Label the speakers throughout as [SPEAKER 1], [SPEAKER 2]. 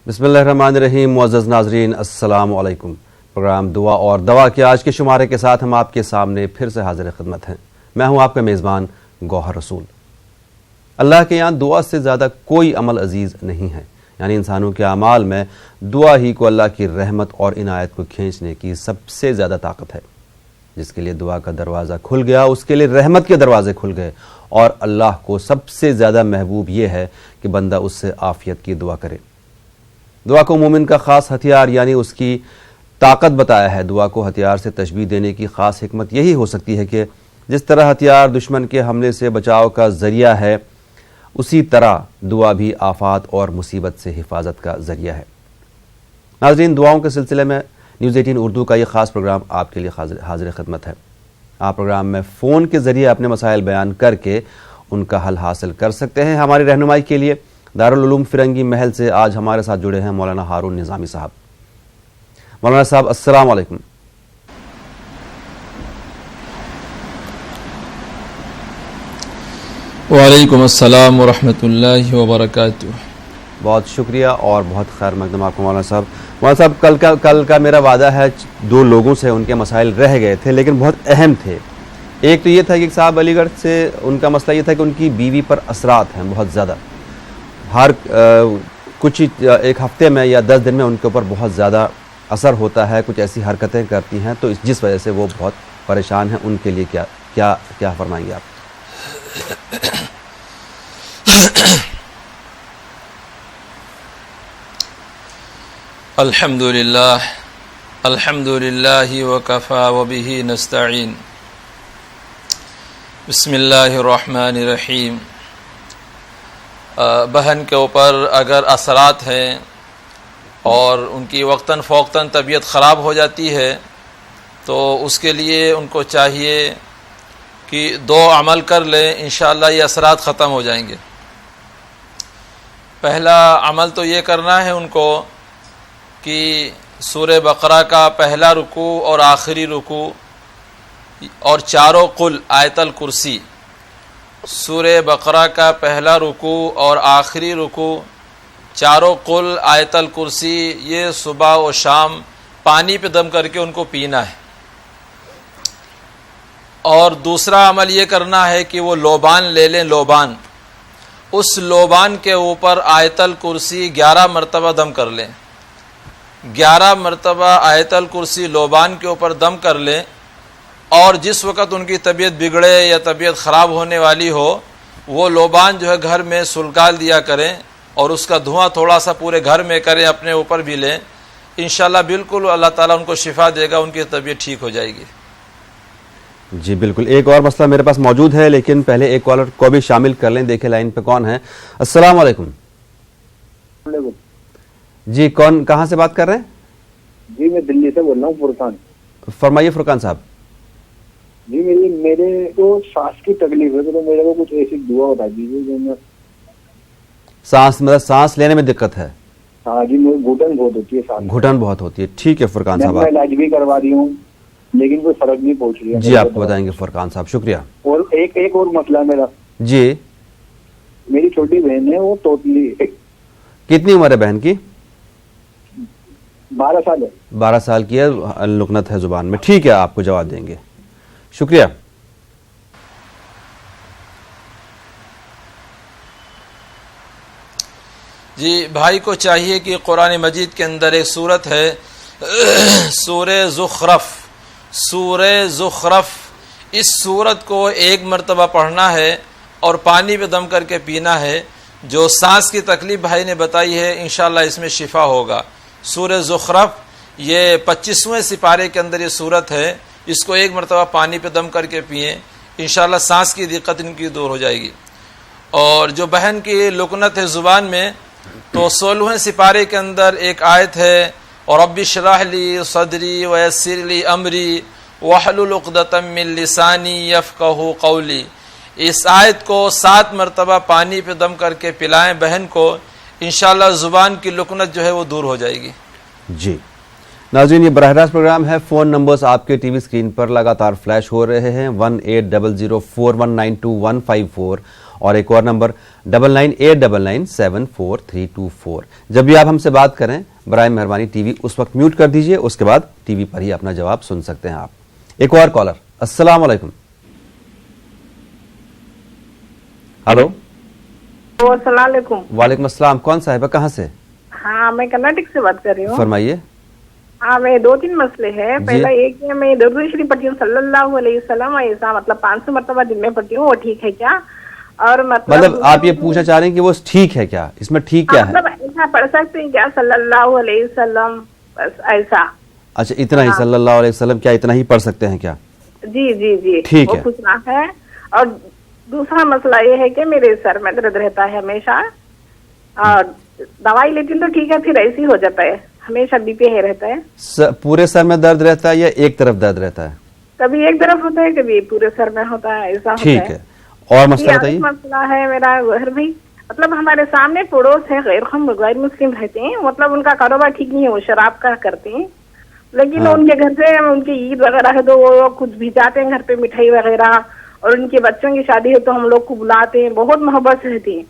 [SPEAKER 1] بسم اللہ الرحمن الرحیم. معزز ناظرین السلام علیکم. پروگرام دعا اور دوا کے آج کے شمارے کے ساتھ ہم آپ کے سامنے پھر سے حاضر خدمت ہیں. میں ہوں آپ کا میزبان گوہر رسول. اللہ کے یہاں دعا سے زیادہ کوئی عمل عزیز نہیں ہے، یعنی انسانوں کے اعمال میں دعا ہی کو اللہ کی رحمت اور عنایت کو کھینچنے کی سب سے زیادہ طاقت ہے. جس کے لیے دعا کا دروازہ کھل گیا اس کے لیے رحمت کے دروازے کھل گئے، اور اللہ کو سب سے زیادہ محبوب یہ ہے کہ بندہ اس سے عافیت کی دعا کرے. دعا کو مومن کا خاص ہتھیار یعنی اس کی طاقت بتایا ہے. دعا کو ہتھیار سے تشبیہ دینے کی خاص حکمت یہی ہو سکتی ہے کہ جس طرح ہتھیار دشمن کے حملے سے بچاؤ کا ذریعہ ہے، اسی طرح دعا بھی آفات اور مصیبت سے حفاظت کا ذریعہ ہے. ناظرین، دعاؤں کے سلسلے میں نیوز 18 اردو کا یہ خاص پروگرام آپ کے لیے حاضر خدمت ہے. آپ پروگرام میں فون کے ذریعے اپنے مسائل بیان کر کے ان کا حل حاصل کر سکتے ہیں. ہماری رہنمائی کے لیے دارالعلوم فرنگی محل سے آج ہمارے ساتھ جڑے ہیں مولانا ہارون نظامی صاحب. مولانا صاحب السلام علیکم.
[SPEAKER 2] وعلیکم السلام ورحمۃ اللہ وبرکاتہ.
[SPEAKER 1] بہت شکریہ اور بہت خیر مقدم آپ کو مولانا صاحب. مولانا صاحب، کل کا میرا وعدہ ہے، دو لوگوں سے ان کے مسائل رہ گئے تھے لیکن بہت اہم تھے. ایک تو یہ تھا کہ ایک صاحب علی گڑھ سے، ان کا مسئلہ یہ تھا کہ ان کی بیوی پر اثرات ہیں بہت زیادہ، ہر کچھ ایک ہفتے میں یا 10 دن میں ان کے اوپر بہت زیادہ اثر ہوتا ہے، کچھ ایسی حرکتیں کرتی ہیں تو جس وجہ سے وہ بہت پریشان ہیں. ان کے لیے کیا فرمائیں گے آپ؟
[SPEAKER 2] الحمد للہ وکفا وبہ نستعین. بسم اللہ الرحمن الرحیم. بہن کے اوپر اگر اثرات ہیں اور ان کی وقتاً فوقتاً طبیعت خراب ہو جاتی ہے تو اس کے لیے ان کو چاہیے کہ 2 عمل کر لیں، انشاءاللہ یہ اثرات ختم ہو جائیں گے. پہلا عمل تو یہ کرنا ہے ان کو کہ سورہ بقرہ کا پہلا رکوع اور آخری رکوع اور چاروں قل آیت الکرسی، سورہ بقرہ کا پہلا رکوع اور آخری رکوع، چاروں قل آیت الکرسی، یہ صبح و شام پانی پہ دم کر کے ان کو پینا ہے. اور دوسرا عمل یہ کرنا ہے کہ وہ لوبان لے لیں. لوبان، اس لوبان کے اوپر آیت الکرسی 11 مرتبہ دم کر لیں. 11 مرتبہ آیت الکرسی لوبان کے اوپر دم کر لیں، اور جس وقت ان کی طبیعت بگڑے یا طبیعت خراب ہونے والی ہو وہ لوبان جو ہے گھر میں سلگال دیا کریں اور اس کا دھواں تھوڑا سا پورے گھر میں کریں، اپنے اوپر بھی لیں. انشاءاللہ بالکل اللہ تعالیٰ ان کو شفا دے گا، ان کی طبیعت ٹھیک ہو جائے گی.
[SPEAKER 1] جی بالکل. ایک اور مسئلہ میرے پاس موجود ہے لیکن پہلے ایک کالر کو بھی شامل کر لیں. دیکھیں لائن پہ کون ہے. السلام علیکم. جی کہاں سے بات کر رہے ہیں؟
[SPEAKER 3] جی میں دلی سے بول رہا ہوں، فرقان.
[SPEAKER 1] فرمائیے فرقان صاحب.
[SPEAKER 3] جی میرے کو سانس کی تکلیف ہے تو میرے کو کچھ ایسی دعا بتا دیجیے جو میں
[SPEAKER 1] سانس لینے میں دقت ہے.
[SPEAKER 3] ہاں جی، مجھے گھٹن بہت ہوتی ہے.
[SPEAKER 1] گھٹن بہت ہوتی ہے. ٹھیک ہے فرقان صاحب،
[SPEAKER 3] میں علاج بھی کروا رہی ہوں لیکن کوئی فرق نہیں پہنچ رہی ہے.
[SPEAKER 1] جی آپ کو بتائیں گے فرقان صاحب. شکریہ.
[SPEAKER 3] اور ایک اور مسئلہ ہے میرا.
[SPEAKER 1] جی.
[SPEAKER 3] میری چھوٹی بہن ہے، وہ توتلی.
[SPEAKER 1] کتنی عمر ہے بہن کی؟
[SPEAKER 3] 12 سال ہے.
[SPEAKER 1] 12 سال کی ہے، لکنت ہے زبان میں. ٹھیک ہے، آپ کو جواب دیں گے. شکریہ.
[SPEAKER 2] جی بھائی کو چاہیے کہ قرآن مجید کے اندر ایک سورت ہے سورہ زخرف. سورہ زخرف، اس سورت کو 1 مرتبہ پڑھنا ہے اور پانی پہ دم کر کے پینا ہے. جو سانس کی تکلیف بھائی نے بتائی ہے انشاءاللہ اس میں شفا ہوگا. سورہ زخرف یہ 25ویں سپارے کے اندر یہ سورت ہے. اس کو 1 مرتبہ پانی پہ دم کر کے پئیں، انشاءاللہ سانس کی دقت ان کی دور ہو جائے گی. اور جو بہن کی لکنت ہے زبان میں، تو 16ویں سپارے کے اندر ایک آیت ہے، اور رب اشرح لی صدری ویسر لی امری واحلل عقدۃ من لسانی یفقہوا قولی. اس آیت کو 7 مرتبہ پانی پہ دم کر کے پلائیں بہن کو، انشاءاللہ زبان کی لکنت جو ہے وہ دور ہو جائے گی.
[SPEAKER 1] جی ناظرین، یہ براہ راست پروگرام ہے. فون نمبرز آپ کے ٹی وی اسکرین پر لگاتار فلیش ہو رہے ہیں. 180041925154 اور ایک اور نمبر 9989997324. جب بھی آپ ہم سے بات کریں برائے مہربانی ٹی وی اس وقت میوٹ کر دیجئے, اس کے بعد ٹی وی پر ہی اپنا جواب سن سکتے ہیں آپ. ایک اور کالر. السلام علیکم. ہلو.
[SPEAKER 4] السلام علیکم.
[SPEAKER 1] وعلیکم السلام. کون صاحبہ, کہاں سے؟
[SPEAKER 4] ہاں میں کرناٹک سے بات کر رہی ہوں.
[SPEAKER 1] فرمائیے.
[SPEAKER 4] ہاں میں 2-3 مسئلے ہیں. پہلا ایک ہے میں درود شریف پڑھتی ہوں صلی اللہ علیہ وسلم, ایسا مطلب 500 مرتبہ دن میں پڑھتی ہوں, وہ ٹھیک ہے کیا؟ اور مطلب
[SPEAKER 1] آپ یہ پوچھنا چاہ رہے ہیں کہ وہ ٹھیک ہے کیا, اس میں ٹھیک کیا ہے؟
[SPEAKER 4] مطلب ایسا پڑھ سکتے ہیں کیا صلی اللہ علیہ وسلم, بس ایسا؟
[SPEAKER 1] اچھا اتنا ہی صلی اللہ علیہ وسلم, کیا اتنا ہی پڑھ سکتے ہیں کیا؟
[SPEAKER 4] جی جی جی
[SPEAKER 1] ٹھیک
[SPEAKER 4] وہ
[SPEAKER 1] ہے.
[SPEAKER 4] پوچھنا ہے. اور دوسرا مسئلہ یہ ہے کہ میرے سر میں درد رہتا ہے ہمیشہ, اور دوائی لیتی ہوں تو ٹھیک ہے, پھر ایسے ہی ہو جاتا ہے, ہمیشہ بی پی ہے رہتا ہے.
[SPEAKER 1] پورے سر میں درد رہتا ہے یا ایک طرف درد رہتا ہے؟
[SPEAKER 4] کبھی ایک طرف ہوتا ہے, کبھی پورے سر میں ہوتا ہے, ایسا ہوتا
[SPEAKER 1] ٹھیک ہے. اور مسئلہ بتائیے.
[SPEAKER 4] مسئلہ ہے میرا گھر بھی, مطلب ہمارے سامنے پڑوس ہے غیر مسلم رہتے ہیں, مطلب ان کا کاروبار ٹھیک نہیں ہے, وہ شراب کا کرتے ہیں, لیکن ان کے گھر سے ان کی عید وغیرہ ہے تو وہ کچھ بھی جاتے ہیں گھر پہ, مٹھائی وغیرہ, اور ان کے بچوں کی شادی ہے تو ہم لوگ کو بلاتے ہیں, بہت محبت سے رہتی ہیں.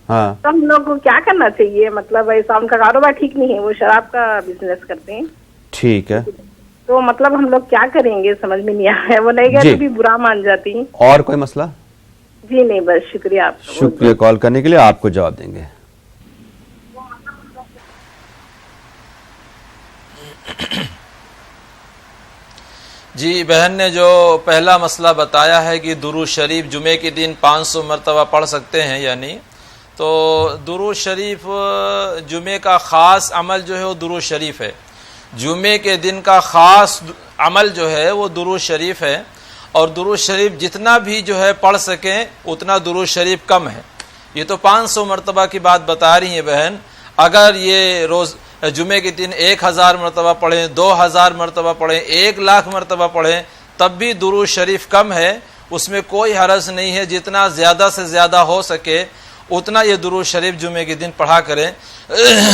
[SPEAKER 4] تو ہم لوگ کو کیا کرنا چاہیے؟ مطلب ایسا ان کا کاروبار ٹھیک نہیں ہے, وہ شراب کا بزنس کرتے ہیں.
[SPEAKER 1] ٹھیک ہے.
[SPEAKER 4] تو مطلب ہم لوگ کیا کریں گے سمجھ میں نہیں آ رہا ہے, وہ نہیں گئے تو بھی برا مان جاتی ہیں.
[SPEAKER 1] اور کوئی مسئلہ؟
[SPEAKER 4] جی نہیں, بس شکریہ آپ کا.
[SPEAKER 1] شکریہ کال کرنے کے لیے, آپ کو جواب دیں گے.
[SPEAKER 2] جی بہن نے جو پہلا مسئلہ بتایا ہے کہ درود شریف جمعے کے دن 500 مرتبہ پڑھ سکتے ہیں یا نہیں, تو درود شریف جمعے کا خاص عمل جو ہے وہ درود شریف ہے. جمعے کے دن کا خاص عمل جو ہے وہ درود شریف ہے, اور درود شریف جتنا بھی جو ہے پڑھ سکیں اتنا درود شریف کم ہے. یہ تو 500 مرتبہ کی بات بتا رہی ہیں بہن, اگر یہ روز جمعے کے دن 1000 مرتبہ پڑھیں, 2000 مرتبہ پڑھیں, 1,00,000 مرتبہ پڑھیں, تب بھی درود شریف کم ہے, اس میں کوئی حرج نہیں ہے. جتنا زیادہ سے زیادہ ہو سکے اتنا یہ درود شریف جمعے کے دن پڑھا کریں,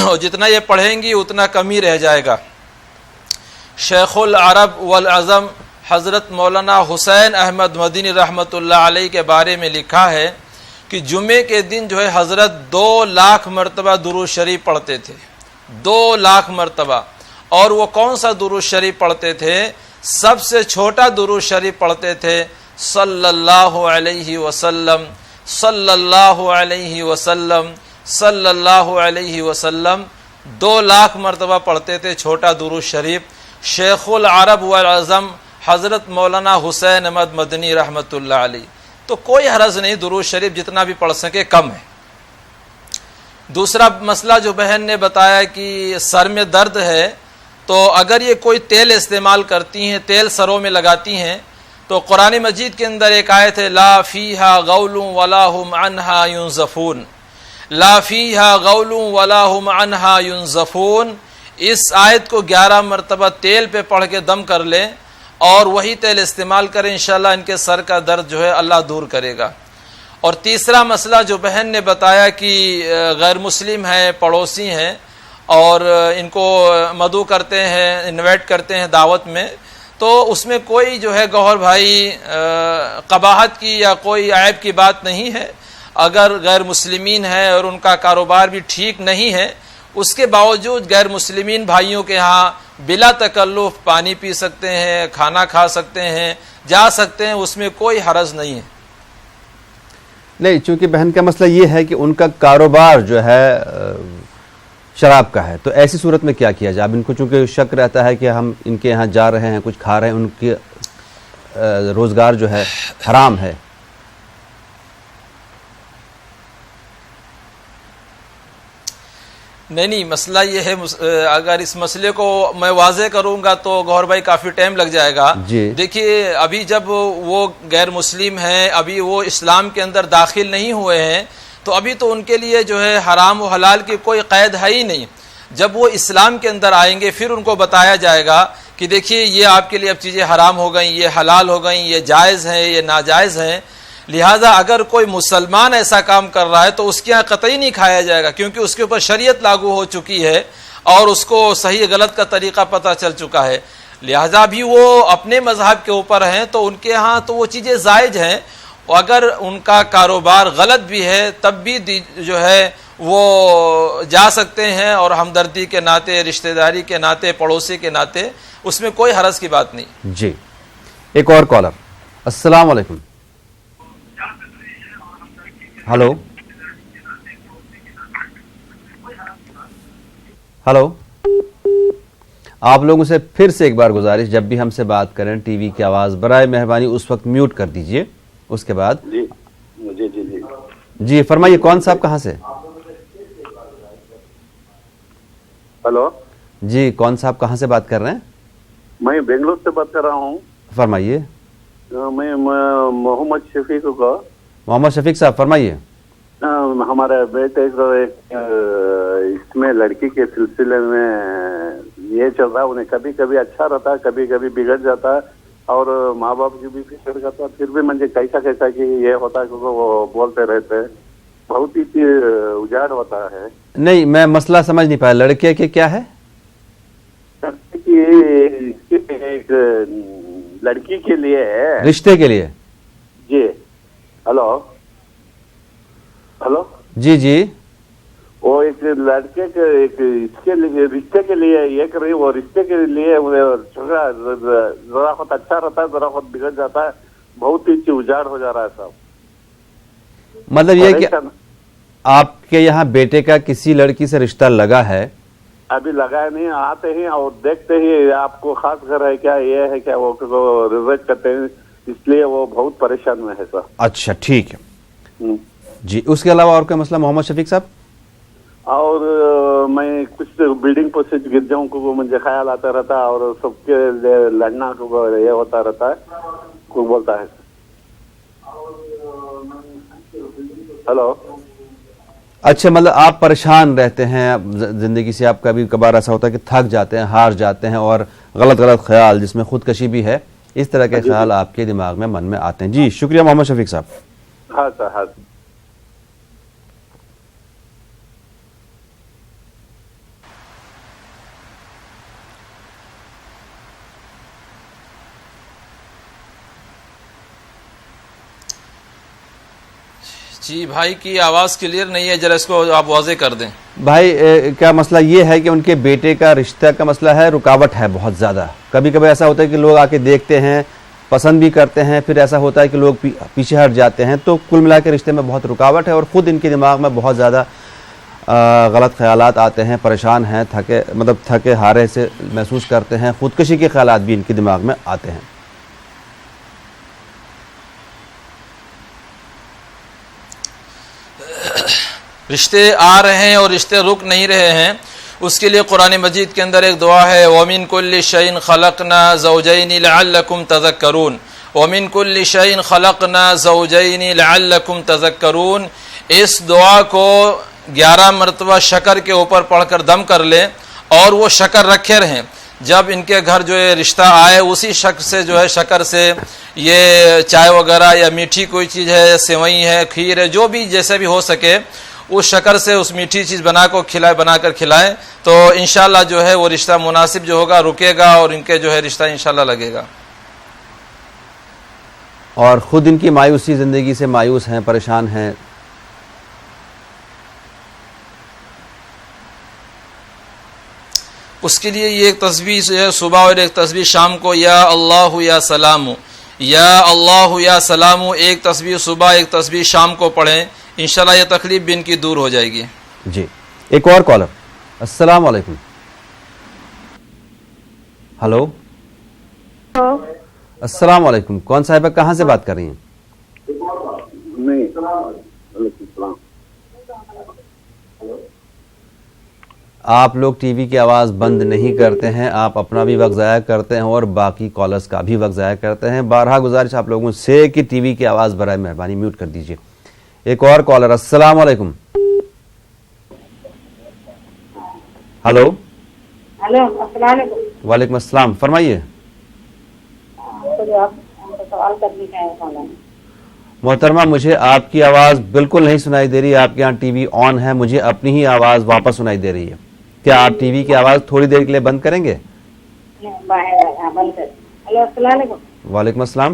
[SPEAKER 2] اور جتنا یہ پڑھیں گی اتنا کم ہی رہ جائے گا. شیخ العرب والعظم حضرت مولانا حسین احمد مدنی رحمۃ اللہ علیہ کے بارے میں لکھا ہے کہ جمعے کے دن جو ہے حضرت 2,00,000 مرتبہ درود شریف پڑھتے تھے, 2,00,000 مرتبہ. اور وہ کون سا درود شریف پڑھتے تھے؟ سب سے چھوٹا درود شریف پڑھتے تھے, صلی اللہ علیہ وسلم, صلی اللہ علیہ وسلم, صلی اللہ علیہ وسلم. 2,00,000 مرتبہ پڑھتے تھے چھوٹا درود شریف. شیخ العرب والعظم حضرت مولانا حسین احمد مدنی رحمۃ اللہ علیہ. تو کوئی حرج نہیں, درود شریف جتنا بھی پڑھ سکے کم ہے. دوسرا مسئلہ جو بہن نے بتایا کہ سر میں درد ہے, تو اگر یہ کوئی تیل استعمال کرتی ہیں, تیل سروں میں لگاتی ہیں, تو قرآن مجید کے اندر ایک آیت ہے, لا فیہا غول ولا هم عنہا ینزفون, لا فیہا غول ولا هم عنہا ینزفون. اس آیت کو 11 مرتبہ تیل پہ پڑھ کے دم کر لیں اور وہی تیل استعمال کریں, انشاءاللہ ان کے سر کا درد جو ہے اللہ دور کرے گا. اور تیسرا مسئلہ جو بہن نے بتایا کہ غیر مسلم ہیں, پڑوسی ہیں, اور ان کو مدعو کرتے ہیں, انوائٹ کرتے ہیں دعوت میں, تو اس میں کوئی جو ہے گوہر بھائی قباحت کی یا کوئی عیب کی بات نہیں ہے. اگر غیر مسلمین ہیں اور ان کا کاروبار بھی ٹھیک نہیں ہے, اس کے باوجود غیر مسلمین بھائیوں کے ہاں بلا تکلف پانی پی سکتے ہیں, کھانا کھا سکتے ہیں, جا سکتے ہیں, اس میں کوئی حرج نہیں ہے.
[SPEAKER 1] نہیں, چونکہ بہن کا مسئلہ یہ ہے کہ ان کا کاروبار جو ہے شراب کا ہے, تو ایسی صورت میں کیا کیا جائے؟ اب ان کو چونکہ شک رہتا ہے کہ ہم ان کے یہاں جا رہے ہیں, کچھ کھا رہے ہیں, ان کے روزگار جو ہے حرام ہے.
[SPEAKER 2] نہیں, مسئلہ یہ ہے, اگر اس مسئلے کو میں واضح کروں گا تو گوہر بھائی کافی ٹائم لگ جائے گا. دیکھیے, ابھی جب وہ غیر مسلم ہیں, ابھی وہ اسلام کے اندر داخل نہیں ہوئے ہیں, تو ابھی تو ان کے لیے جو ہے حرام و حلال کی کوئی قید ہے ہی نہیں. جب وہ اسلام کے اندر آئیں گے پھر ان کو بتایا جائے گا کہ دیکھیے یہ آپ کے لیے اب چیزیں حرام ہو گئیں, یہ حلال ہو گئیں, یہ جائز ہیں, یہ ناجائز ہیں. لہٰذا اگر کوئی مسلمان ایسا کام کر رہا ہے تو اس کے یہاں قطعی نہیں کھایا جائے گا, کیونکہ اس کے اوپر شریعت لاگو ہو چکی ہے اور اس کو صحیح غلط کا طریقہ پتہ چل چکا ہے. لہٰذا بھی وہ اپنے مذہب کے اوپر ہیں تو ان کے ہاں تو وہ چیزیں زائج ہیں, اور اگر ان کا کاروبار غلط بھی ہے تب بھی جو ہے وہ جا سکتے ہیں، اور ہمدردی کے ناطے، رشتہ داری کے ناطے، پڑوسی کے ناطے اس میں کوئی حرج کی بات نہیں۔
[SPEAKER 1] جی ایک اور کالر۔ السلام علیکم۔ ہلو ہلو، آپ لوگوں سے پھر سے ایک بار گزارش، جب بھی ہم سے بات کریں ٹی وی کی آواز برائے مہربانی اس وقت میوٹ کر دیجئے، اس کے بعد
[SPEAKER 5] جی جی جی جی
[SPEAKER 1] جی فرمائیے، کون صاحب کہاں سے؟
[SPEAKER 5] ہلو،
[SPEAKER 1] جی کون صاحب کہاں سے بات کر رہے ہیں؟
[SPEAKER 5] میں بنگلور سے بات کر رہا ہوں۔
[SPEAKER 1] فرمائیے۔
[SPEAKER 5] میں محمد شفیق کو،
[SPEAKER 1] محمد شفیق صاحب فرمائیے۔
[SPEAKER 5] ہمارے بیٹے کو اس میں لڑکی کے سلسلے میں یہ چل رہا ہے، انہیں کبھی کبھی اچھا رہتا ہے، کبھی کبھی بگڑ جاتا ہے، اور ماں باپ کی بھی فکر کرتا ہے، پھر بھی مجھے کیسا کیسا کہ یہ ہوتا ہے کیونکہ وہ بولتے رہتے ہیں، بہت ہی اجاڑ ہوتا ہے۔
[SPEAKER 1] نہیں میں مسئلہ سمجھ نہیں پایا، لڑکے کے کیا ہے؟
[SPEAKER 5] ایک لڑکی کے لیے ہے،
[SPEAKER 1] رشتے کے لیے؟
[SPEAKER 5] جی ہلو ہلو،
[SPEAKER 1] جی جی
[SPEAKER 5] وہ ایک لڑکے کے ایک اس کے لیے رشتے کے لیے یہ کر رہی، وہ رشتے کے لیے ذرا خود اچھا رہتا ہے، ذرا خود بگڑ جاتا ہے، بہت ہی اجاڑ ہو جا رہا ہے صاحب۔
[SPEAKER 1] مطلب یہ کہ آپ کے یہاں بیٹے کا کسی لڑکی سے رشتہ لگا ہے؟
[SPEAKER 5] ابھی لگائے نہیں، آتے ہیں اور دیکھتے ہی آپ کو خاص گھر ہے کیا، یہ ہے کیا، وہ ریزیکٹ کرتے ہیں، اس لیے وہ بہت پریشان میں ہے سر۔
[SPEAKER 1] اچھا ٹھیک ہے جی، اس کے علاوہ اور کوئی مسئلہ محمد شفیق صاحب؟
[SPEAKER 5] اور میں کچھ بلڈنگ پر سے گر جاؤں کو مجھے خیال آتا رہتا ہے، اور سب کے لڑنا کو یہ ہوتا رہتا ہے، کو بولتا ہے۔ ہلو،
[SPEAKER 1] اچھا مطلب آپ پریشان رہتے ہیں زندگی سے، آپ کبھی کبھار ایسا ہوتا ہے کہ تھک جاتے ہیں، ہار جاتے ہیں، اور غلط خیال جس میں خودکشی بھی ہے، اس طرح کے خیال آپ کے دماغ میں من میں آتے ہیں۔ جی شکریہ محمد شفیق صاحب۔
[SPEAKER 5] ہاں سر، ہاں۔
[SPEAKER 2] جی بھائی کی آواز کلیئر نہیں ہے، ذرا اس کو آپ واضح کر دیں۔
[SPEAKER 1] بھائی کیا مسئلہ یہ ہے کہ ان کے بیٹے کا رشتہ کا مسئلہ ہے، رکاوٹ ہے بہت زیادہ، کبھی کبھی ایسا ہوتا ہے کہ لوگ آ کے دیکھتے ہیں، پسند بھی کرتے ہیں، پھر ایسا ہوتا ہے کہ لوگ پیچھے ہٹ جاتے ہیں، تو کل ملا کے رشتے میں بہت رکاوٹ ہے، اور خود ان کے دماغ میں بہت زیادہ غلط خیالات آتے ہیں، پریشان ہیں، تھکے ہارے سے محسوس کرتے ہیں، خودکشی کے خیالات بھی ان کے دماغ میں آتے ہیں۔
[SPEAKER 2] رشتے آ رہے ہیں اور رشتے رک نہیں رہے ہیں، اس کے لیے قرآن مجید کے اندر ایک دعا ہے، وَمِن كُلِّ شَيْءٍ خَلَقْنَا زَوْجَيْنِ لَعَلَّكُمْ تَذَكَّرُونَ، وَمِن كُلِّ شَيْءٍ خَلَقْنَا زَوْجَيْنِ لَعَلَّكُمْ تَذَكَّرُونَ۔ اس دعا کو 11 مرتبہ شکر کے اوپر پڑھ کر دم کر لیں، اور وہ شکر رکھے رہیں، جب ان کے گھر جو ہے رشتہ آئے اسی شکر سے یہ چائے وغیرہ یا میٹھی کوئی چیز ہے، سیوئی ہے، کھیر ہے، جو بھی جیسے بھی ہو سکے، اس شکر سے اس میٹھی چیز بنا کر کھلائیں، تو انشاءاللہ جو ہے وہ رشتہ مناسب جو ہوگا رکے گا، اور ان کے جو ہے رشتہ انشاءاللہ لگے گا۔
[SPEAKER 1] اور خود ان کی مایوسی، زندگی سے مایوس ہیں، پریشان ہیں۔
[SPEAKER 2] اس کے لیے یہ ایک تسبیح ہے صبح اور ایک تسبیح شام کو، یا اللہ یا سلام، یا اللہ یا سلام، ایک تسبیح صبح ایک تسبیح شام کو پڑھیں، انشاءاللہ یہ تکلیف بھی ان کی دور ہو جائے گی۔
[SPEAKER 1] جی ایک اور کالر۔ السلام علیکم۔ ہلو السلام علیکم، کون صاحبہ کہاں سے بات کر رہی ہیں؟
[SPEAKER 5] نہیں، وعلیکم السلام۔
[SPEAKER 1] آپ لوگ ٹی وی کی آواز بند نہیں کرتے ہیں، آپ اپنا بھی وقت ضائع کرتے ہیں اور باقی کالرز کا بھی وقت ضائع کرتے ہیں۔ بارہا گزارش آپ لوگوں سے کہ ٹی وی کی آواز برائے مہربانی میوٹ کر دیجئے۔ ایک اور کالر۔ السلام علیکم۔ ہلو
[SPEAKER 6] ہلو، السلام علیکم۔
[SPEAKER 1] وعلیکم السلام، فرمائیے۔
[SPEAKER 6] آپ سوال کرنے کا ہے۔
[SPEAKER 1] محترمہ مجھے آپ کی آواز بالکل نہیں سنائی دے رہی، آپ کے یہاں ٹی وی آن ہے، مجھے اپنی ہی آواز واپس سنائی دے رہی ہے، کیا آپ ٹی وی کی آواز تھوڑی دیر کے لیے بند کریں گے؟
[SPEAKER 6] ہلو، السلام علیکم۔
[SPEAKER 1] وعلیکم السلام۔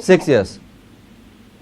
[SPEAKER 1] 6 years।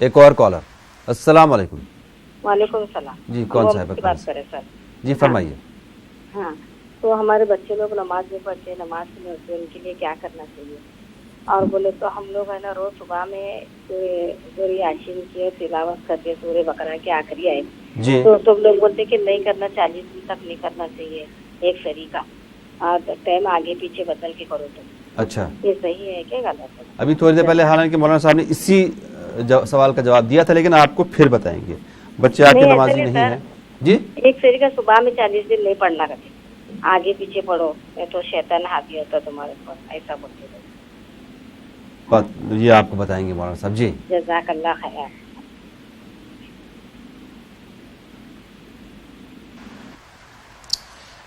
[SPEAKER 1] ایک اور کالر. السلام علیکم.
[SPEAKER 6] وعلیکم السلام.
[SPEAKER 1] جی کون صاحب
[SPEAKER 6] بات کریں سر؟
[SPEAKER 1] جی فرمائیے.
[SPEAKER 6] ہاں تو ہمارے بچے لوگ نماز نہیں پڑھتے, نماز نہیں ہوتی, ان کے لیے کیا کرنا چاہیے؟ اور بولے تو ہم لوگ ہے نا روز صبح میں سورہ یاسین کی تلاوت کرتے ہیں, سورہ بقرہ کے آخری آیت
[SPEAKER 1] جی.
[SPEAKER 6] تو سب لوگ بولتے کہ نہیں کرنا, 40 دن تک نہیں کرنا چاہیے ایک سری کا, اور ٹائم آگے پیچھے بدل کے کرو تو
[SPEAKER 1] اچھا
[SPEAKER 6] یہ صحیح ہے کہ غلط ہے؟
[SPEAKER 1] ابھی تھوڑی دیر پہلے حالانکہ مولانا صاحب نے اسی سوال کا جواب دیا تھا, لیکن آپ کو پھر بتائیں گے. بچے آپ کے نمازی نہیں ہیں جی.
[SPEAKER 6] ایک سری کا صبح میں 40 دن نہیں پڑھنا کرتے, آگے پیچھے پڑھو نہیں تو شیطان حاوی ہوتا تمہارے اوپر, ایسا بولتے ہیں.
[SPEAKER 1] یہ آپ کو بتائیں گے مولانا صاحب. جی
[SPEAKER 6] جزاک اللہ خیر.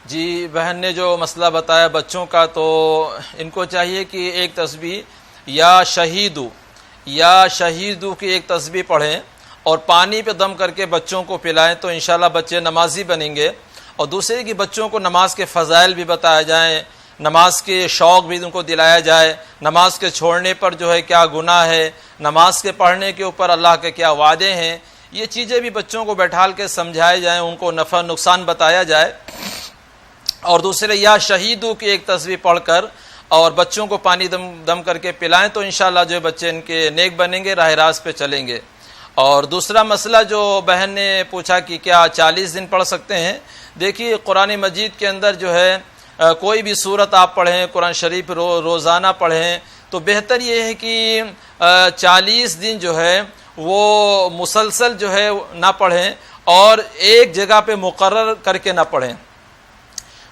[SPEAKER 2] جی بہن نے جو مسئلہ بتایا بچوں کا, تو ان کو چاہیے کہ ایک تسبیح یا شہیدو کی ایک تسبیح پڑھیں اور پانی پہ دم کر کے بچوں کو پلائیں, تو انشاءاللہ بچے نمازی بنیں گے. اور دوسرے کہ بچوں کو نماز کے فضائل بھی بتایا جائیں, نماز کے شوق بھی ان کو دلایا جائے, نماز کے چھوڑنے پر جو ہے کیا گناہ ہے, نماز کے پڑھنے کے اوپر اللہ کے کیا وعدے ہیں, یہ چیزیں بھی بچوں کو بیٹھال کے سمجھائے جائیں, ان کو نفع نقصان بتایا جائے. اور دوسرے یا شہیدو کی ایک تسبیح پڑھ کر اور بچوں کو پانی دم کر کے پلائیں, تو انشاءاللہ جو بچے ان کے نیک بنیں گے, راہ راست پہ چلیں گے. اور دوسرا مسئلہ جو بہن نے پوچھا کہ کیا 40 دن پڑھ سکتے ہیں, دیکھیے قرآن مجید کے اندر جو ہے کوئی بھی سورت آپ پڑھیں, قرآن شریف روزانہ پڑھیں, تو بہتر یہ ہے کہ 40 دن جو ہے وہ مسلسل جو ہے نہ پڑھیں اور ایک جگہ پہ مقرر کر کے نہ پڑھیں.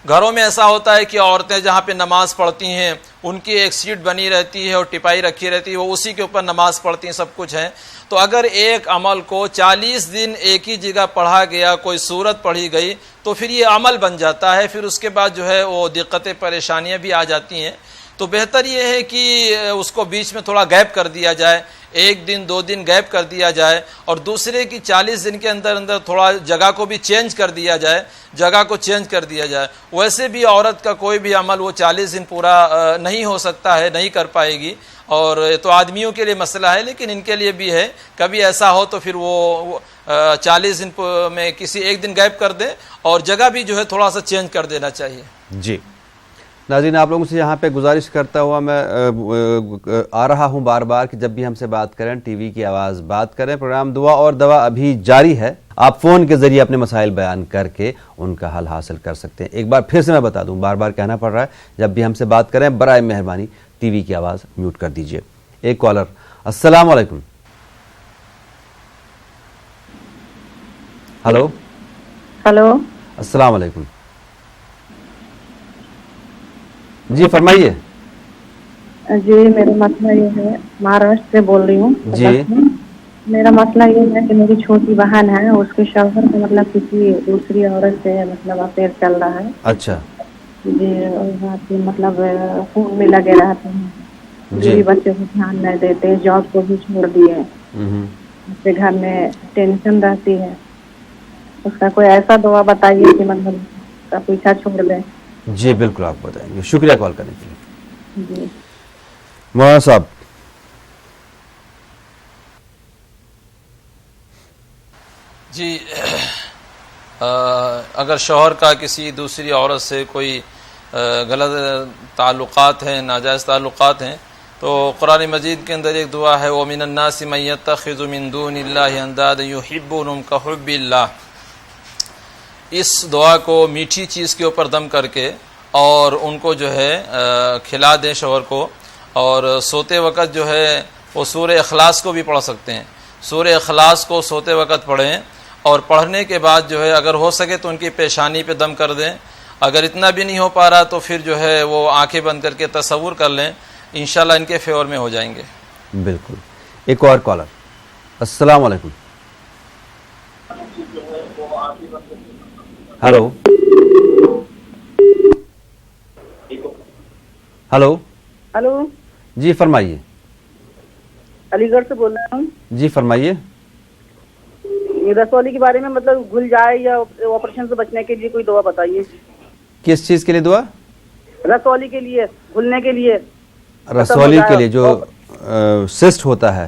[SPEAKER 2] گھروں میں ایسا ہوتا ہے کہ عورتیں جہاں پہ نماز پڑھتی ہیں ان کی ایک سیٹ بنی رہتی ہے اور ٹپائی رکھی رہتی ہے, وہ اسی کے اوپر نماز پڑھتی ہیں, سب کچھ ہے. تو اگر ایک عمل کو 40 دن ایک ہی جگہ پڑھا گیا, کوئی سورت پڑھی گئی, تو پھر یہ عمل بن جاتا ہے, پھر اس کے بعد جو ہے وہ دقتیں پریشانیاں بھی آ جاتی ہیں. تو بہتر یہ ہے کہ اس کو بیچ میں تھوڑا گیپ کر دیا جائے, 1 دن 2 دن گیپ کر دیا جائے, اور دوسرے کی 40 دن کے اندر تھوڑا جگہ کو بھی چینج کر دیا جائے, جگہ کو چینج کر دیا جائے. ویسے بھی عورت کا کوئی بھی عمل وہ 40 دن پورا نہیں ہو سکتا ہے, نہیں کر پائے گی, اور تو آدمیوں کے لیے مسئلہ ہے, لیکن ان کے لیے بھی ہے. کبھی ایسا ہو تو پھر وہ 40 دن میں کسی 1 دن گیپ کر دے, اور جگہ بھی جو ہے تھوڑا سا چینج کر دینا چاہیے.
[SPEAKER 1] جی ناظرین, آپ لوگوں سے یہاں پہ گزارش کرتا ہوا میں آ رہا ہوں بار بار کہ جب بھی ہم سے بات کریں ٹی وی کی آواز بات کریں. پروگرام دعا اور دوا ابھی جاری ہے, آپ فون کے ذریعے اپنے مسائل بیان کر کے ان کا حل حاصل کر سکتے ہیں. ایک بار پھر سے میں بتا دوں, بار بار کہنا پڑ رہا ہے, جب بھی ہم سے بات کریں برائے مہربانی ٹی وی کی آواز میوٹ کر دیجئے. ایک کالر. السلام علیکم. ہلو. السلام علیکم. جی فرمائیے.
[SPEAKER 7] جی میرا مسئلہ یہ ہے, مہاراشٹر سے بول رہی ہوں.
[SPEAKER 1] جی
[SPEAKER 7] میرا مسئلہ یہ ہے کہ میری چھوٹی بہن ہے, اس کے شوہر کا مطلب کسی دوسری عورت سے مطلب افیئر چل رہا ہے.
[SPEAKER 1] اچھا.
[SPEAKER 7] جی مطلب فون میں لگے رہتے ہیں,
[SPEAKER 1] جی
[SPEAKER 7] بچے کو دھیان نہیں دیتے, جاب کو بھی چھوڑ دیے, اس کے گھر میں ٹینشن رہتی ہے. اس کا کوئی ایسا دعا بتائیے کہ مطلب اس کا پیچھا چھوڑ دیں.
[SPEAKER 1] جی بالکل آپ بتائیں گے, شکریہ کال کرنے کے لیے.
[SPEAKER 7] جی
[SPEAKER 1] مولانا صاحب.
[SPEAKER 2] جی اگر شوہر کا کسی دوسری عورت سے کوئی غلط تعلقات ہیں, ناجائز تعلقات ہیں, تو قرآن مجید کے اندر ایک دعا ہے, وَمِنَ النَّاسِ مَن يَتَّخِذُ مِن دُونِ اللَّهِ أَندَادًا يُحِبُّونَهُمْ كَحُبِّ اللَّهِ. اس دعا کو میٹھی چیز کے اوپر دم کر کے اور ان کو جو ہے کھلا دیں شوہر کو, اور سوتے وقت جو ہے وہ سورہ اخلاص کو بھی پڑھ سکتے ہیں. سورہ اخلاص کو سوتے وقت پڑھیں, اور پڑھنے کے بعد جو ہے اگر ہو سکے تو ان کی پیشانی پہ دم کر دیں. اگر اتنا بھی نہیں ہو پا رہا تو پھر جو ہے وہ آنکھیں بند کر کے تصور کر لیں, انشاءاللہ ان کے فیور میں ہو جائیں گے.
[SPEAKER 1] بالکل. ایک اور کالر. السلام علیکم. ہلو. ہلو.
[SPEAKER 8] ہلو.
[SPEAKER 1] جی فرمائیے.
[SPEAKER 8] علی گڑھ سے بول رہا ہوں.
[SPEAKER 1] جی فرمائیے.
[SPEAKER 8] رسولی کے بارے میں مطلب گھل جائے یا آپریشن سے بچنے کے لیے کوئی دعا بتائیے.
[SPEAKER 1] کس چیز کے لیے دعا؟
[SPEAKER 8] رسولی کے لیے, گھلنے کے لیے.
[SPEAKER 1] رسولی کے لیے جو سسٹ ہوتا ہے.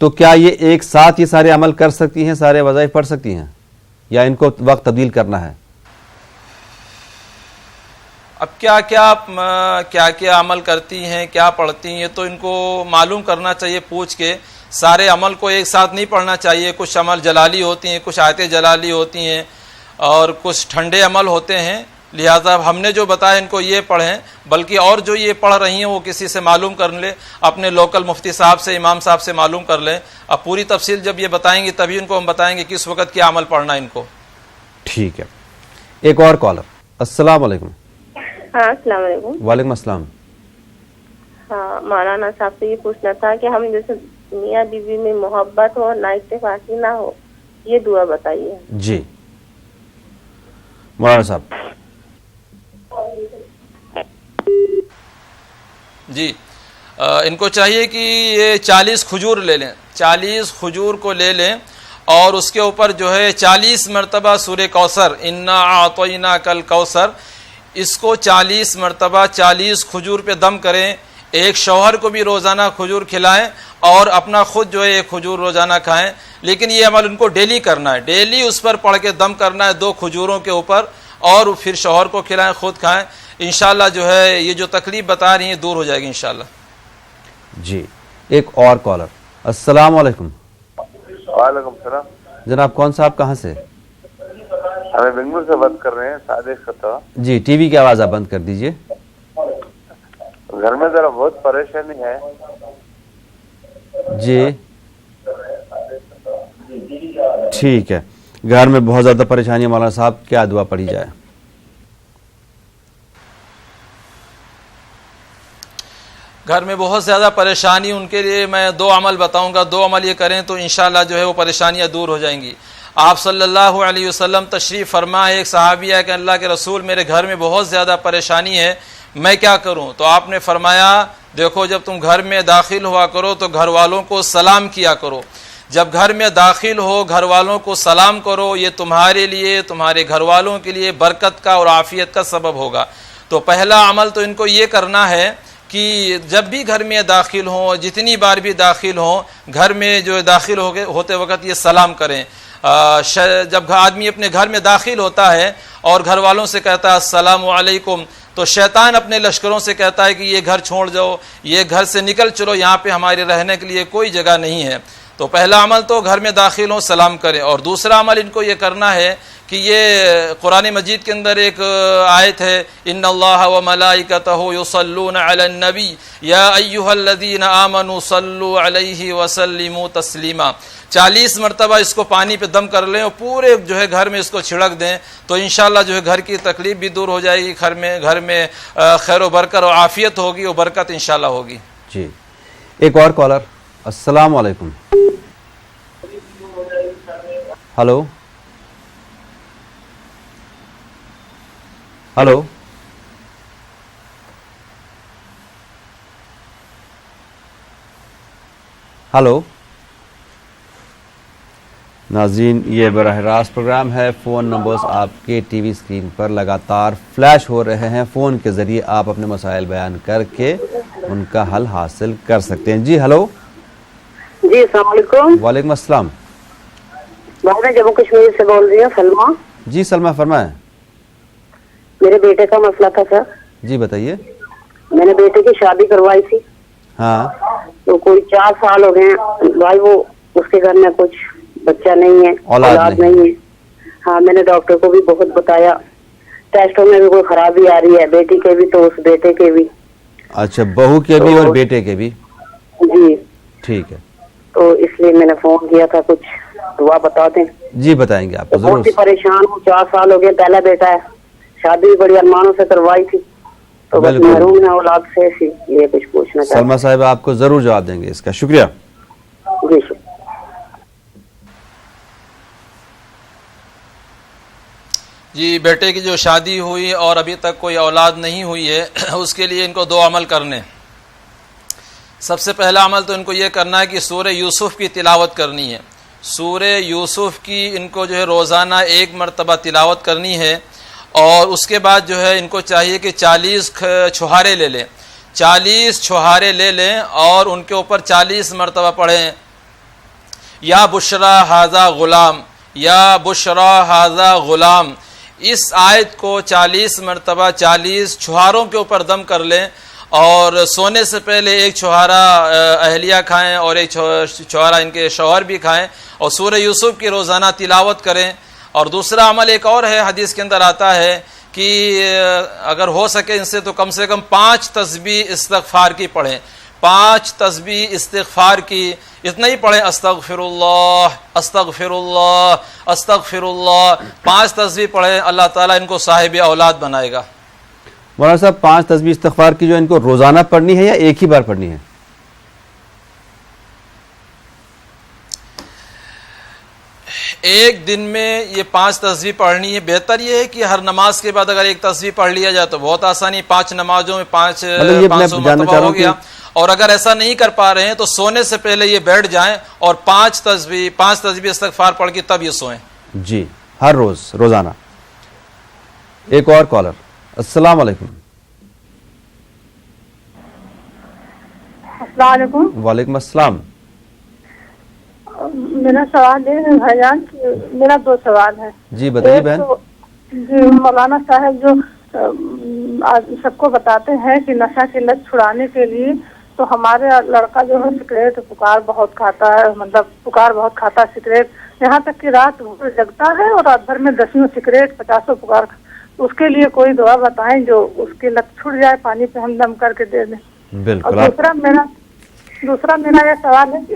[SPEAKER 1] تو کیا یہ ایک ساتھ یہ سارے عمل کر سکتی ہیں, سارے وظائف پڑھ سکتی ہیں, یا ان کو وقت تبدیل کرنا ہے؟
[SPEAKER 2] اب کیا کیا عمل کرتی ہیں, کیا پڑھتی ہیں, تو ان کو معلوم کرنا چاہیے پوچھ کے. سارے عمل کو ایک ساتھ نہیں پڑھنا چاہیے. کچھ عمل جلالی ہوتی ہیں, کچھ آیتیں جلالی ہوتی ہیں, اور کچھ ٹھنڈے عمل ہوتے ہیں. لہٰذا ہم نے جو بتایا ان کو یہ پڑھیں, بلکہ اور جو یہ پڑھ رہی ہیں وہ کسی سے معلوم کر لیں, اپنے لوکل مفتی صاحب سے, امام صاحب سے معلوم کر لیں. اب پوری تفصیل جب یہ بتائیں گی تبھی ان کو ہم بتائیں گے کس وقت کیا عمل پڑھنا ہے ان کو.
[SPEAKER 1] ٹھیک ہے. ایک اور کالر. السلام علیکم.
[SPEAKER 9] ہاں السلام علیکم.
[SPEAKER 1] وعلیکم السلام.
[SPEAKER 9] ہاں مولانا صاحب سے یہ پوچھنا تھا کہ ہم جیسے میاں بیوی میں محبت ہو اور نا اتفاقی نہ ہو, یہ دعا بتائیے.
[SPEAKER 1] جی مولانا صاحب.
[SPEAKER 2] جی ان کو چاہیے کہ یہ 40 کھجور لے لیں, 40 کھجور کو لے لیں, اور اس کے اوپر جو ہے 40 مرتبہ سورہ کوثر, انا اعطیناک الکوثر, اس کو 40 مرتبہ 40 کھجور پہ دم کریں. ایک شوہر کو بھی روزانہ کھجور کھلائیں اور اپنا خود جو ہے ایک کھجور روزانہ کھائیں. لیکن یہ عمل ان کو ڈیلی کرنا ہے, ڈیلی اس پر پڑھ کے دم کرنا ہے 2 کھجوروں کے اوپر, اور پھر شوہر کو کھلائیں, خود کھائیں. انشاءاللہ جو ہے یہ جو تکلیف بتا رہی ہیں دور ہو جائے گی انشاءاللہ.
[SPEAKER 1] جی ایک اور کالر. السلام علیکم.
[SPEAKER 5] وعلیکم السلام.
[SPEAKER 1] جناب کون صاحب, کہاں سے؟
[SPEAKER 5] ہمیں بنگلور سے بات کر رہے ہیں, صادق خطا.
[SPEAKER 1] جی ٹی وی کی آواز آپ بند کر دیجئے.
[SPEAKER 5] گھر میں ذرا بہت پریشانی ہے.
[SPEAKER 1] جی ٹھیک ہے. گھر میں بہت زیادہ پریشانی ہے مولانا صاحب, کیا دعا پڑھی جائے؟
[SPEAKER 2] گھر میں بہت زیادہ پریشانی, ان کے لیے میں 2 عمل بتاؤں گا. 2 عمل یہ کریں تو انشاءاللہ جو ہے وہ پریشانیاں دور ہو جائیں گی. آپ صلی اللہ علیہ وسلم تشریف فرمائے, ایک صحابی ہے کہ اللہ کے رسول میرے گھر میں بہت زیادہ پریشانی ہے, میں کیا کروں؟ تو آپ نے فرمایا دیکھو جب تم گھر میں داخل ہوا کرو تو گھر والوں کو سلام کیا کرو. جب گھر میں داخل ہو گھر والوں کو سلام کرو, یہ تمہارے لیے, تمہارے گھر والوں کے لیے برکت کا اور عافیت کا سبب ہوگا. تو پہلا عمل تو ان کو یہ کرنا ہے کہ جب بھی گھر میں داخل ہوں, جتنی بار بھی داخل ہوں, گھر میں جو داخل ہوتے وقت یہ سلام کریں. جب آدمی اپنے گھر میں داخل ہوتا ہے اور گھر والوں سے کہتا ہے السلام علیکم, تو شیطان اپنے لشکروں سے کہتا ہے کہ یہ گھر چھوڑ جاؤ, یہ گھر سے نکل چلو, یہاں پہ ہمارے رہنے کے لیے کوئی جگہ نہیں ہے. تو پہلا عمل تو گھر میں داخل ہوں سلام کریں. اور دوسرا عمل ان کو یہ کرنا ہے کہ یہ قرآن مجید کے اندر ایک آیت ہے, ان اللہ و ملائکتہ یصلون علی النبی یا ایھا الذین آمنوا صلوا علیہ وسلموا تسلیما. 40 مرتبہ اس کو پانی پہ دم کر لیں اور پورے جو ہے گھر میں اس کو چھڑک دیں, تو انشاءاللہ جو ہے گھر کی تکلیف بھی دور ہو جائے گی, گھر میں خیر و برکت اور عافیت ہوگی اور برکت انشاءاللہ ہوگی.
[SPEAKER 1] جی ایک اور کالر. السلام علیکم. Hello hello hello. ناظرین یہ براہ راست پروگرام ہے. فون نمبرز آپ کے ٹی وی اسکرین پر لگاتار فلیش ہو رہے ہیں. فون کے ذریعے آپ اپنے مسائل بیان کر کے ان کا حل حاصل کر سکتے ہیں. جی ہلو.
[SPEAKER 10] جی السلام علیکم.
[SPEAKER 1] وعلیکم السلام.
[SPEAKER 10] میں جموں کشمیر سے بول رہی ہوں, سلمہ.
[SPEAKER 1] جی سلمہ فرمائیں.
[SPEAKER 10] میرے بیٹے کا مسئلہ تھا سر.
[SPEAKER 1] جی بتائیے.
[SPEAKER 10] میں نے بیٹے کی شادی کروائی تھی.
[SPEAKER 1] ہاں. تو
[SPEAKER 10] کوئی 4 سال ہو گئے ہیں بھائی, وہ اس کے گھر میں کچھ بچہ نہیں ہے, اولاد نہیں ہے. ہاں میں نے ڈاکٹر کو بھی بہت بتایا, ٹیسٹوں میں بھی کوئی خرابی آ رہی ہے, بیٹی کے بھی تو اس بیٹے کے بھی.
[SPEAKER 1] اچھا بہو کے بھی اور بیٹے کے بھی.
[SPEAKER 10] جی
[SPEAKER 1] ٹھیک ہے.
[SPEAKER 10] تو اس لیے میں نے فون کیا تھا, کچھ دعا بتا دیں.
[SPEAKER 1] جی بتائیں گے آپ کو.
[SPEAKER 10] بہت ہی پریشان ہوں, 4 سال ہو گئے, پہلا بیٹا ہے, شادی بھی بڑی ارمانوں سے کروائی تھی, تو بس محروم ہے اولاد سے, یہ کچھ پوچھنا چاہتا ہوں.
[SPEAKER 1] سلمہ صاحب آپ کو ضرور جواب دیں گے اس کا. شکریہ.
[SPEAKER 10] جی
[SPEAKER 2] جی بیٹے کی جو شادی ہوئی اور ابھی تک کوئی اولاد نہیں ہوئی ہے, اس کے لیے ان کو 2 عمل کرنے. سب سے پہلا عمل تو ان کو یہ کرنا ہے کہ سورہ یوسف کی تلاوت کرنی ہے. سورہ یوسف کی ان کو جو ہے روزانہ 1 مرتبہ تلاوت کرنی ہے. اور اس کے بعد جو ہے ان کو چاہیے کہ 40 چھہارے لے لیں, 40 چھہارے لے لیں اور ان کے اوپر 40 مرتبہ پڑھیں یا بشرا ھذا غلام، یا بشرا ھذا غلام، اس آیت کو 40 مرتبہ 40 چھہاروں کے اوپر دم کر لیں، اور سونے سے پہلے ایک چھہارا اہلیہ کھائیں اور ایک چھہارا ان کے شوہر بھی کھائیں، اور سورہ یوسف کی روزانہ تلاوت کریں۔ اور دوسرا عمل ایک اور ہے، حدیث کے اندر آتا ہے کہ اگر ہو سکے ان سے تو کم 5 تسبیح استغفار کی پڑھیں، 5 تسبیح استغفار کی، اتنا ہی پڑھیں، استغفر اللہ استغفر اللہ استغفر اللہ، 5 تسبیح پڑھیں، اللہ تعالیٰ ان کو صاحب اولاد بنائے گا۔
[SPEAKER 1] مولانا صاحب 5 تسبیح استغفار کی جو ان کو روزانہ پڑھنی ہے یا ایک ہی بار پڑھنی ہے؟
[SPEAKER 2] ایک دن میں یہ 5 تسبیح پڑھنی ہے۔ بہتر یہ ہے کہ ہر نماز کے بعد اگر ایک تسبیح پڑھ لیا جائے تو بہت آسانی، 5 نمازوں میں 500 مرتبہ ہو گیا۔ اور اگر ایسا نہیں کر پا رہے ہیں تو سونے سے پہلے یہ بیٹھ جائیں اور 5 تسبیح استغفار پڑھ کے تب یہ سوئیں۔
[SPEAKER 1] جی، ہر روز روزانہ۔ ایک اور کالر، السلام علیکم۔
[SPEAKER 11] السلام علیکم۔
[SPEAKER 1] وعلیکم السلام۔
[SPEAKER 11] میرا سوال ہے بھائی جان، میرا 2 سوال ہے۔
[SPEAKER 1] جی بتائیے بہن۔
[SPEAKER 11] جی مولانا صاحب جو سب کو بتاتے ہیں کہ نشہ کی لت چھڑانے کے لیے تو ہمارے لڑکا جو ہے سگریٹ پکار بہت کھاتا ہے، مطلب پکار بہت کھاتا ہے سگریٹ، یہاں تک کہ رات بھر جگتا ہے اور رات بھر میں 10 سگریٹ 50 پکار، اس کے لیے کوئی دعا بتائیں جو اس کی لت چھٹ جائے، پانی پہ ہم دم کر کے دے دیں۔
[SPEAKER 1] بالکل۔
[SPEAKER 11] اور دوسرا میرا یہ سوال ہے کہ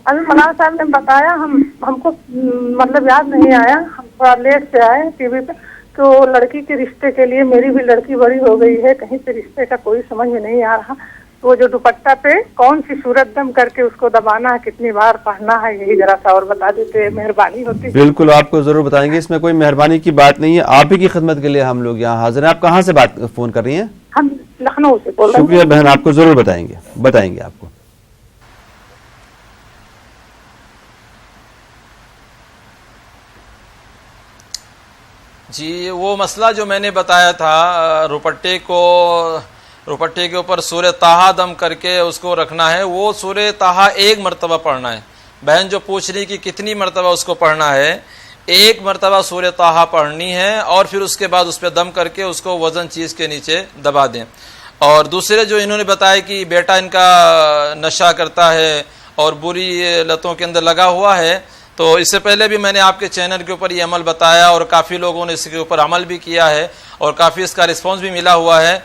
[SPEAKER 11] ابھی مولانا صاحب نے بتایا، ہم کو مطلب یاد نہیں آیا، ہم تھوڑا لیٹ سے آئے ٹی وی پہ، تو لڑکی کے رشتے کے لیے، میری بھی لڑکی بڑی ہو گئی ہے، کہیں سے رشتے کا کوئی سمجھ میں نہیں آ رہا، وہ جو دوپٹہ پہ کون سی صورت دم کر کے اس کو دبانا ہے، کتنی بار پڑھنا ہے، یہی ذرا سا اور بتا دیتے مہربانی ہوتی۔
[SPEAKER 1] بالکل، آپ کو ضرور بتائیں گے، اس میں کوئی مہربانی کی بات نہیں ہے، آپ ہی کی خدمت کے لیے ہم لوگ یہاں حاضر ہیں۔ آپ کہاں سے فون کر رہی ہیں؟
[SPEAKER 11] ہم لکھنؤ سے بول رہے ہیں۔
[SPEAKER 1] شکریہ بہن، آپ کو ضرور بتائیں گے آپ کو۔
[SPEAKER 2] جی، وہ مسئلہ جو میں نے بتایا تھا، روپٹے کے اوپر سورہ طٰہٰ دم کر کے اس کو رکھنا ہے، وہ سورہ طٰہٰ 1 مرتبہ پڑھنا ہے۔ بہن جو پوچھ رہی کہ کتنی مرتبہ اس کو پڑھنا ہے، 1 مرتبہ سورہ طٰہٰ پڑھنی ہے، اور پھر اس کے بعد اس پہ دم کر کے اس کو وزن چیز کے نیچے دبا دیں۔ اور دوسرے جو انہوں نے بتایا کہ بیٹا ان کا نشہ کرتا ہے اور بری لتوں کے اندر لگا ہوا ہے، تو اس سے پہلے بھی میں نے آپ کے چینل کے اوپر یہ عمل بتایا اور کافی لوگوں نے اس کے اوپر عمل بھی کیا ہے اور کافی اس کا رسپانس بھی ملا ہوا ہے۔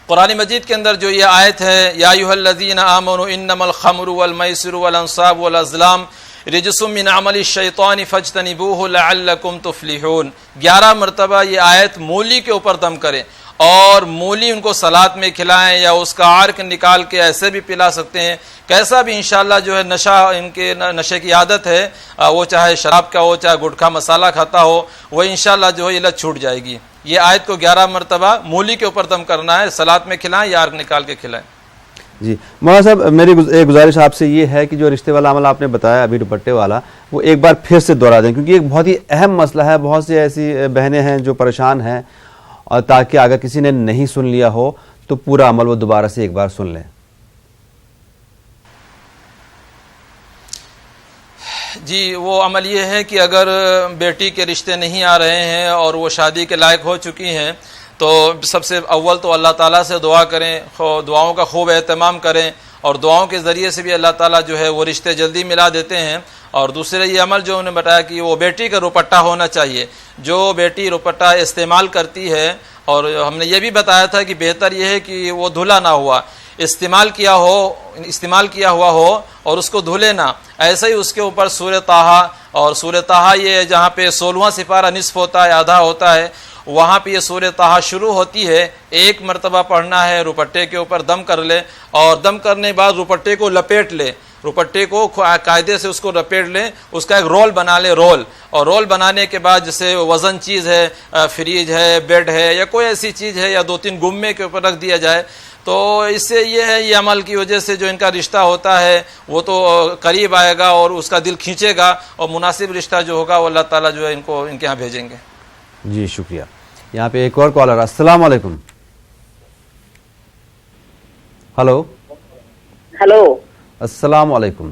[SPEAKER 2] قرآن مجید کے اندر جو یہ آیت ہے، یا ایھا الذین آمنوا انما الخمر والمیسر والانصاب والازلام رجس من عمل الشیطان فاجتنبوہ لعلکم تفلحون، 11 مرتبہ یہ آیت مولی کے اوپر دم کریں، اور مولی ان کو سلاد میں کھلائیں یا اس کا عرق نکال کے ایسے بھی پلا سکتے ہیں، کیسا بھی انشاءاللہ جو ہے نشہ، ان کے نشے کی عادت ہے، وہ چاہے شراب کا ہو چاہے گٹکھا مسالہ کھاتا ہو، وہ انشاءاللہ جو ہے یہ لت چھوٹ جائے گی۔ یہ آیت کو 11 مرتبہ مولی کے اوپر دم کرنا ہے، سلاد میں کھلائیں یا عرق نکال کے کھلائیں۔
[SPEAKER 1] جی مولانا صاحب، میری ایک گزارش آپ سے یہ ہے کہ جو رشتے والا عمل آپ نے بتایا ابھی دوپٹے والا، وہ ایک بار پھر سے دہرا دیں، کیونکہ ایک بہت ہی اہم مسئلہ ہے، بہت سی ایسی بہنیں ہیں جو پریشان ہیں، اور تاکہ اگر کسی نے نہیں سن لیا ہو تو پورا عمل وہ دوبارہ سے ایک بار سن لیں۔
[SPEAKER 2] جی، وہ عمل یہ ہے کہ اگر بیٹی کے رشتے نہیں آ رہے ہیں اور وہ شادی کے لائق ہو چکی ہیں تو سب سے اول تو اللہ تعالیٰ سے دعا کریں، دعاؤں کا خوب اہتمام کریں، اور دعاؤں کے ذریعے سے بھی اللہ تعالیٰ جو ہے وہ رشتے جلدی ملا دیتے ہیں۔ اور دوسرے یہ عمل جو انہوں نے بتایا کہ وہ بیٹی کا روپٹہ ہونا چاہیے، جو بیٹی روپٹہ استعمال کرتی ہے، اور ہم نے یہ بھی بتایا تھا کہ بہتر یہ ہے کہ وہ دھلا نہ ہوا، استعمال کیا ہوا ہو اور اس کو دھلے نہ، ایسے ہی اس کے اوپر سورہ طٰہٰ، اور سورہ طٰہٰ یہ جہاں پہ 16واں سپارہ نصف ہوتا ہے، آدھا ہوتا ہے، وہاں پہ یہ سورہ طٰہٰ شروع ہوتی ہے، 1 مرتبہ پڑھنا ہے، روپٹے کے اوپر دم کر لے، اور دم کرنے کے بعد روپٹے کو لپیٹ لے، روپٹے کو قاعدے سے اس کو لپیٹ لیں، اس کا ایک رول بنا لے، اور رول بنانے کے بعد جیسے وزن چیز ہے، فریج ہے، بیڈ ہے، یا کوئی ایسی چیز ہے، یا 2-3 گمے کے اوپر رکھ دیا جائے، تو اس سے یہ ہے، یہ عمل کی وجہ سے جو ان کا رشتہ ہوتا ہے وہ تو قریب آئے گا اور اس کا دل کھینچے گا، اور مناسب رشتہ جو ہوگا وہ اللہ تعالیٰ جو ہے ان کے ہاں بھیجیں گے۔
[SPEAKER 1] جی شکریہ۔ یہاں پہ ایک اور کالر، السلام علیکم۔ ہلو
[SPEAKER 12] ہلو،
[SPEAKER 1] السلام علیکم۔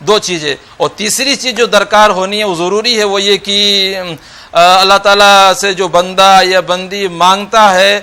[SPEAKER 2] دو چیزیں. اور تیسری چیز جو درکار ہونی ہے وہ ضروری ہے وہ یہ کہ اللہ تعالیٰ سے جو بندہ یا بندی مانگتا ہے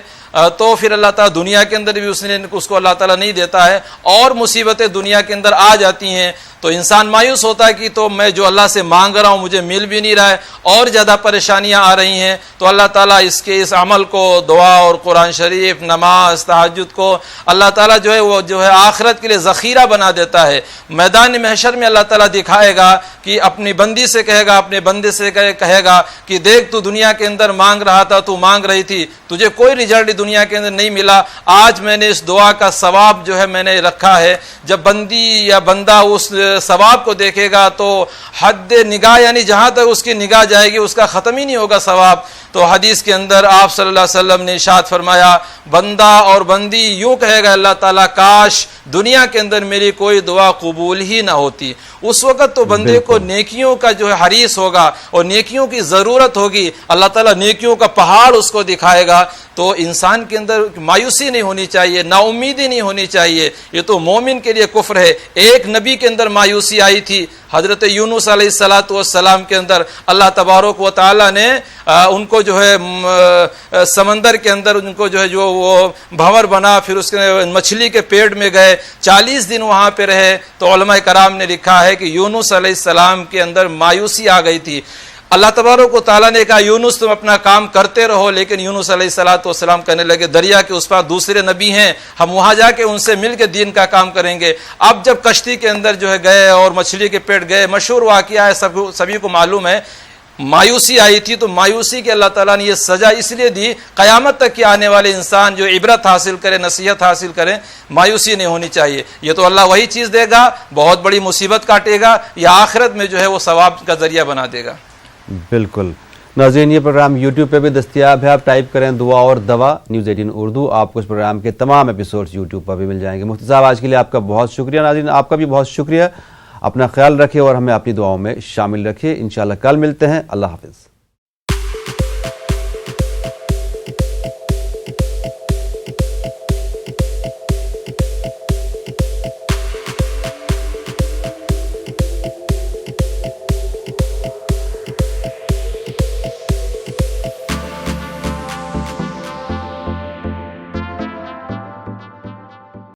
[SPEAKER 2] تو پھر اللہ تعالیٰ دنیا کے اندر بھی اس کو اللہ تعالیٰ نہیں دیتا ہے اور مصیبتیں دنیا کے اندر آ جاتی ہیں تو انسان مایوس ہوتا ہے کہ تو میں جو اللہ سے مانگ رہا ہوں مجھے مل بھی نہیں رہا ہے اور زیادہ پریشانیاں آ رہی ہیں. تو اللہ تعالیٰ اس عمل کو دعا اور قرآن شریف نماز تہجد کو اللہ تعالیٰ جو ہے وہ جو ہے آخرت کے لیے ذخیرہ بنا دیتا ہے. میدان محشر میں اللہ تعالیٰ دکھائے گا کہ اپنی بندی سے کہے گا اپنے بندے سے کہے گا کہ دیکھ تو دنیا کے اندر مانگ رہا تھا تو مانگ رہی تھی تجھے کوئی رزلٹ دنیا کے اندر نہیں ملا. آج میں نے اس دعا کا ثواب جو ہے میں نے رکھا ہے. جب بندی یا بندہ اس ثواب کو دیکھے گا تو حد نگاہ یعنی جہاں تک اس کی نگاہ جائے گی اس کا ختم ہی نہیں ہوگا ثواب. تو حدیث کے اندر آپ صلی اللہ علیہ وسلم نے ارشاد فرمایا بندہ اور بندی یوں کہے گا اللہ تعالیٰ کاش دنیا کے اندر میری کوئی دعا قبول ہی نہ ہوتی. اس وقت تو بندے کو نیکیوں کا جو ہے حریص ہوگا اور نیکیوں کی ضرورت ہوگی. اللہ تعالیٰ نیکیوں کا پہاڑ اس کو دکھائے گا. تو انسان کے اندر مایوسی نہیں ہونی چاہیے, نا امیدی نہیں ہونی چاہیے. یہ تو مومن کے لیے کفر ہے. ایک نبی کے اندر مایوسی آئی تھی حضرت یونس علیہ السلام کے اندر. اللہ تبارک و تعالیٰ نے ان کو جو ہے سمندر کے اندر ان کو جو ہے جو وہ بھنور بنا پھر اس کے مچھلی کے پیٹ میں گئے 40 دن وہاں پہ رہے. تو علماء کرام نے لکھا ہے کہ یونس علیہ السلام کے اندر مایوسی آ گئی تھی. اللہ تبارک و تعالیٰ نے کہا یونس تم اپنا کام کرتے رہو, لیکن یونس علیہ السلام کہنے لگے دریا کے اس پاس دوسرے نبی ہیں ہم وہاں جا کے ان سے مل کے دین کا کام کریں گے. اب جب کشتی کے اندر جو ہے گئے اور مچھلی کے پیٹ گئے, مشہور واقعہ ہے سبھی کو معلوم ہے, مایوسی آئی تھی. تو مایوسی کے اللہ تعالیٰ نے یہ سزا اس لیے دی قیامت تک کے آنے والے انسان جو عبرت حاصل کرے نصیحت حاصل کرے مایوسی نہیں ہونی چاہیے. یہ تو اللہ وہی چیز دے گا بہت بڑی مصیبت کاٹے گا یا آخرت میں جو ہے وہ ثواب کا ذریعہ بنا دے گا.
[SPEAKER 1] بالکل. ناظرین یہ پروگرام یوٹیوب پہ بھی دستیاب ہے, آپ ٹائپ کریں دعا اور دوا نیوز 18 اردو, آپ کو اس پروگرام کے تمام ایپیسوڈز یوٹیوب پر بھی مل جائیں گے. مفتی صاحب آج کے لیے آپ کا بہت شکریہ. ناظرین آپ کا بھی بہت شکریہ. اپنا خیال رکھیں اور ہمیں اپنی دعاؤں میں شامل رکھیں. انشاءاللہ کل ملتے ہیں. اللہ حافظ.